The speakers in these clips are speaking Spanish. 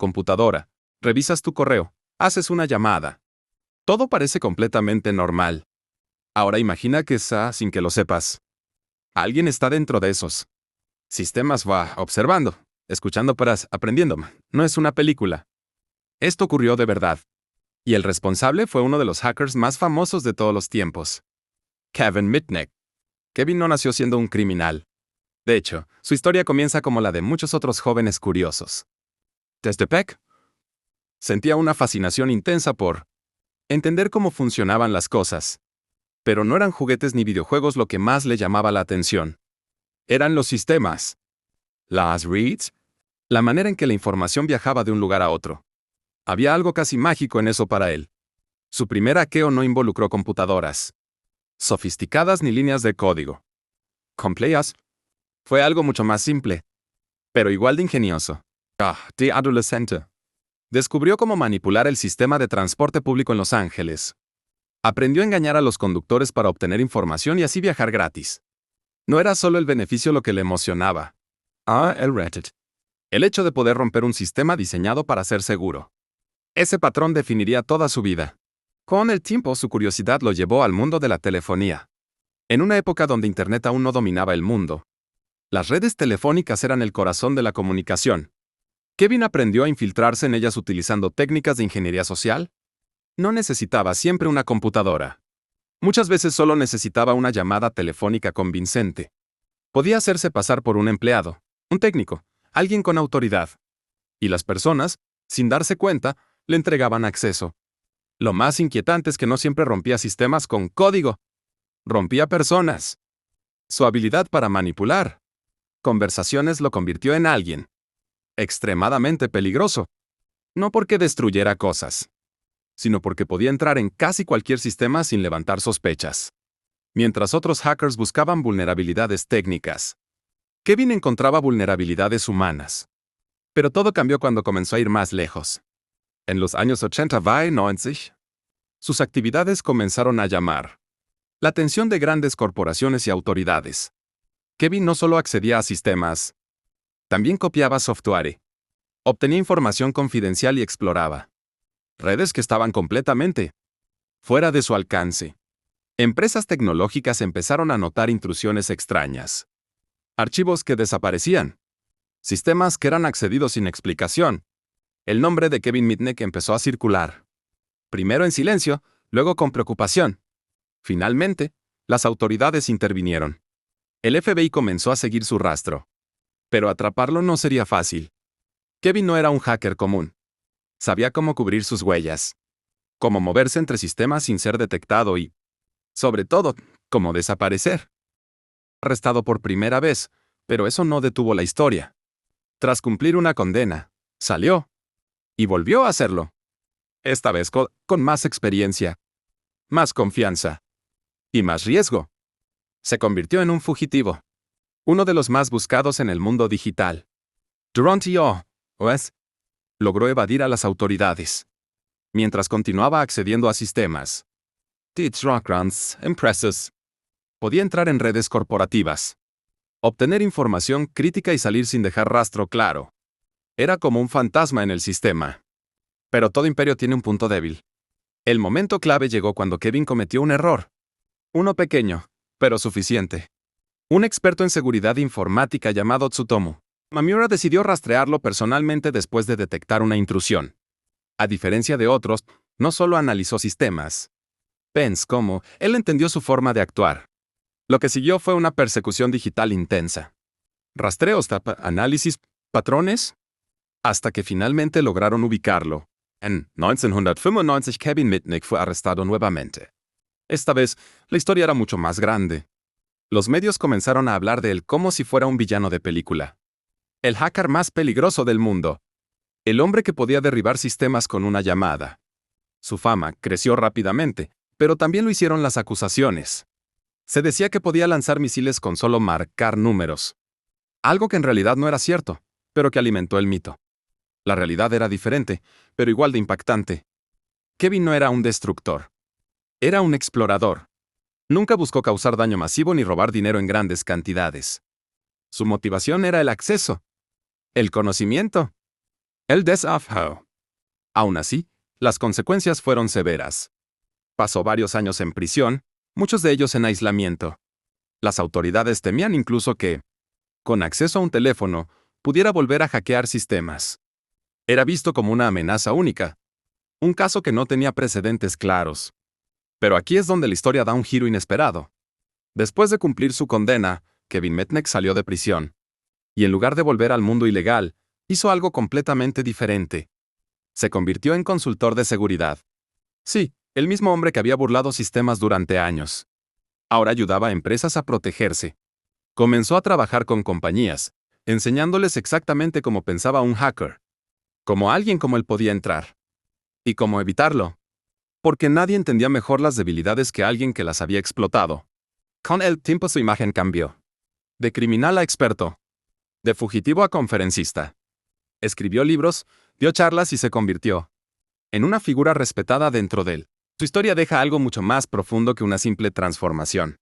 computadora, revisas tu correo, haces una llamada. Todo parece completamente normal. Ahora imagina que sin que lo sepas. Alguien está dentro de esos sistemas, va observando, escuchando paras, aprendiendo. No es una película. Esto ocurrió de verdad. Y el responsable fue uno de los hackers más famosos de todos los tiempos. Kevin Mitnick. Kevin no nació siendo un criminal. De hecho, su historia comienza como la de muchos otros jóvenes curiosos. Desde Peck, sentía una fascinación intensa por entender cómo funcionaban las cosas. Pero no eran juguetes ni videojuegos lo que más le llamaba la atención. Eran los sistemas. Las reads, la manera en que la información viajaba de un lugar a otro. Había algo casi mágico en eso para él. Su primer hackeo no involucró computadoras sofisticadas ni líneas de código complejas. Fue algo mucho más simple, pero igual de ingenioso. De adolescente. Descubrió cómo manipular el sistema de transporte público en Los Ángeles. Aprendió a engañar a los conductores para obtener información y así viajar gratis. No era solo el beneficio lo que le emocionaba. El Reddit. El hecho de poder romper un sistema diseñado para ser seguro. Ese patrón definiría toda su vida. Con el tiempo, su curiosidad lo llevó al mundo de la telefonía. En una época donde Internet aún no dominaba el mundo, las redes telefónicas eran el corazón de la comunicación. Kevin aprendió a infiltrarse en ellas utilizando técnicas de ingeniería social. No necesitaba siempre una computadora. Muchas veces solo necesitaba una llamada telefónica convincente. Podía hacerse pasar por un empleado, un técnico, alguien con autoridad. Y las personas, sin darse cuenta, le entregaban acceso. Lo más inquietante es que no siempre rompía sistemas con código. Rompía personas. Su habilidad para manipular conversaciones lo convirtió en alguien extremadamente peligroso. No porque destruyera cosas, sino porque podía entrar en casi cualquier sistema sin levantar sospechas. Mientras otros hackers buscaban vulnerabilidades técnicas, Kevin encontraba vulnerabilidades humanas. Pero todo cambió cuando comenzó a ir más lejos. En los años 80 y 90, sus actividades comenzaron a llamar la atención de grandes corporaciones y autoridades. Kevin no solo accedía a sistemas, también copiaba software, obtenía información confidencial y exploraba redes que estaban completamente fuera de su alcance. Empresas tecnológicas empezaron a notar intrusiones extrañas, archivos que desaparecían, sistemas que eran accedidos sin explicación. El nombre de Kevin Mitnick empezó a circular. Primero en silencio, luego con preocupación. Finalmente, las autoridades intervinieron. El FBI comenzó a seguir su rastro. Pero atraparlo no sería fácil. Kevin no era un hacker común. Sabía cómo cubrir sus huellas, cómo moverse entre sistemas sin ser detectado y, sobre todo, cómo desaparecer. Arrestado por primera vez, pero eso no detuvo la historia. Tras cumplir una condena, salió. Y volvió a hacerlo. Esta vez con más experiencia, más confianza y más riesgo. Se convirtió en un fugitivo. Uno de los más buscados en el mundo digital. Durante OS, logró evadir a las autoridades. Mientras continuaba accediendo a sistemas. Empresas. Podía entrar en redes corporativas. Obtener información crítica y salir sin dejar rastro claro. Era como un fantasma en el sistema. Pero todo imperio tiene un punto débil. El momento clave llegó cuando Kevin cometió un error. Uno pequeño, pero suficiente. Un experto en seguridad informática llamado Tsutomu Mamura decidió rastrearlo personalmente después de detectar una intrusión. A diferencia de otros, no solo analizó sistemas. Pence como, él entendió su forma de actuar. Lo que siguió fue una persecución digital intensa. Rastreos, análisis, patrones, hasta que finalmente lograron ubicarlo. En 1995 Kevin Mitnick fue arrestado nuevamente. Esta vez, la historia era mucho más grande. Los medios comenzaron a hablar de él como si fuera un villano de película. El hacker más peligroso del mundo. El hombre que podía derribar sistemas con una llamada. Su fama creció rápidamente, pero también lo hicieron las acusaciones. Se decía que podía lanzar misiles con solo marcar números. Algo que en realidad no era cierto, pero que alimentó el mito. La realidad era diferente, pero igual de impactante. Kevin no era un destructor. Era un explorador. Nunca buscó causar daño masivo ni robar dinero en grandes cantidades. Su motivación era el acceso, el conocimiento El desafío. Aún así, las consecuencias fueron severas. Pasó varios años en prisión, muchos de ellos en aislamiento. Las autoridades temían incluso que, con acceso a un teléfono, pudiera volver a hackear sistemas. Era visto como una amenaza única, un caso que no tenía precedentes claros. Pero aquí es donde la historia da un giro inesperado. Después de cumplir su condena, Kevin Mitnick salió de prisión. Y en lugar de volver al mundo ilegal, hizo algo completamente diferente. Se convirtió en consultor de seguridad. Sí, el mismo hombre que había burlado sistemas durante años. Ahora ayudaba a empresas a protegerse. Comenzó a trabajar con compañías, enseñándoles exactamente cómo pensaba un hacker. Cómo alguien como él podía entrar. Y cómo evitarlo. Porque nadie entendía mejor las debilidades que alguien que las había explotado. Con el tiempo su imagen cambió. De criminal a experto. De fugitivo a conferencista. Escribió libros, dio charlas y se convirtió en una figura respetada dentro de él. Su historia deja algo mucho más profundo que una simple transformación.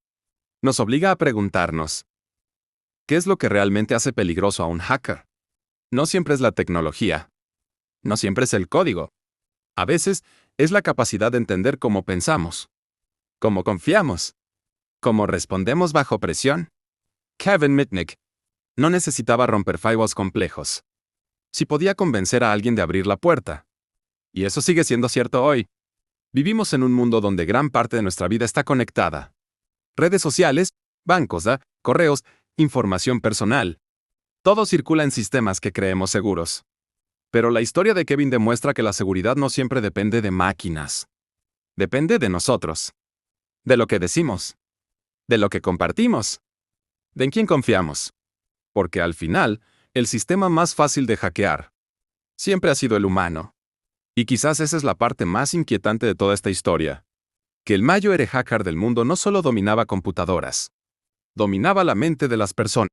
Nos obliga a preguntarnos, ¿qué es lo que realmente hace peligroso a un hacker? No siempre es la tecnología. No siempre es el código. A veces, es la capacidad de entender cómo pensamos, cómo confiamos, cómo respondemos bajo presión. Kevin Mitnick no necesitaba romper firewalls complejos. Si podía convencer a alguien de abrir la puerta. Y eso sigue siendo cierto hoy. Vivimos en un mundo donde gran parte de nuestra vida está conectada. Redes sociales, bancos, correos, información personal. Todo circula en sistemas que creemos seguros. Pero la historia de Kevin demuestra que la seguridad no siempre depende de máquinas. Depende de nosotros. De lo que decimos. De lo que compartimos. De en quién confiamos. Porque al final, el sistema más fácil de hackear siempre ha sido el humano. Y quizás esa es la parte más inquietante de toda esta historia. Que el mayor hacker del mundo no solo dominaba computadoras. Dominaba la mente de las personas.